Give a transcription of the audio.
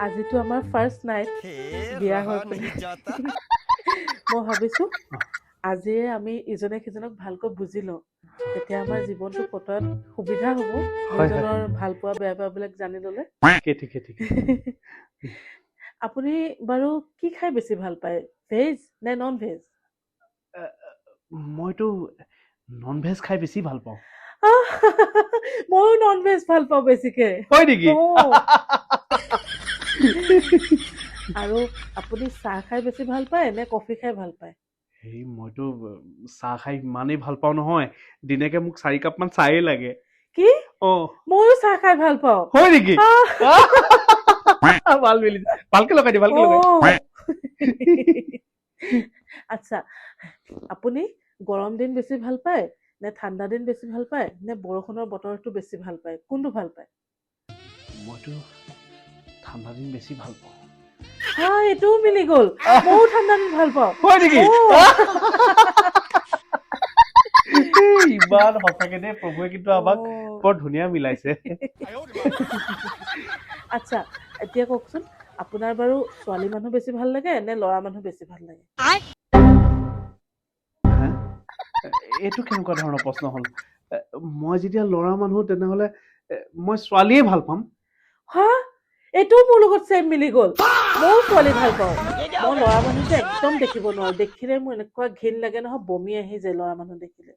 আজিতো আমাৰ first night বিয়া হৈ পেলাই মই ভাবিছো আজিয়ে আমি ইজনে সিজনক ভালকৈ বুজি লওঁ তেতিয়া আমাৰ জীৱনটো কটোৱাত সুবিধা হ'ব দুজনৰ ভাল পোৱা বেয়া পোৱাবিলাক জানি ল'লে ঠিকে আপুনি বাৰু কি খাই বেছি ভাল পায় ভেজ নে নন ভেজ মইতো নন ভেজ খাই বেছি ভাল পাওঁ ময়ো নন ভেজ ভাল পাওঁ বেছিকে হয় নেকি আৰু আপুনি চাহ খাই বেছি ভাল পায় নে কফি খাই ভাল পায় এই মইতো চাহ খাই ইমানেই ভাল পাওঁ নহয় দিনেকে মোক 4 কাপ মান চাহেই লাগে কি ময়ো চাহ খাই ভাল পাওঁ হয় নেকি ভাল মিলি ভালকে লগাই দি আচ্ছা আপুনি গৰম দিন বেছি ভাল পায় নে ঠাণ্ডা দিন বেছি ভাল পায় নে বৰষুণৰ বতৰটো বেছি ভাল পায় কোনটো ভাল পায় মইতো ঠাণ্ডা দিন বেছি ভাল পাওঁ এইটোও মিলি গ'ল ময়ো ঠাণ্ডা দিন ভাল পাওঁ হয় নেকি ইমান সঁচাকে দেই প্ৰভুৱে কিন্তু আমাক বৰ ধুনীয়া মিলাইছে আচ্ছা এতিয়া কওকচোন আপোনাৰ বাৰু ছোৱালী মানুহ বেছি ভাল লাগে নে ল'ৰা মানুহ বেছি ভাল লাগে এইটো কেনেকুৱা ধৰণৰ প্ৰশ্ন হ'ল মই যেতিয়া ল'ৰা মানুহ তেনেহলে মই ছোৱালীয়ে ভাল পাম এইটোও মোৰ লগত চেম মিলি গ'ল ময়ো ছোৱালী ভাল পাওঁ মই ল'ৰা মানুহ যে একদম দেখিব নোৱাৰো দেখিলে মোৰ এনেকুৱা ঘিণ লাগে নহয় বমি আহি যায় ল'ৰা মানুহ দেখিলে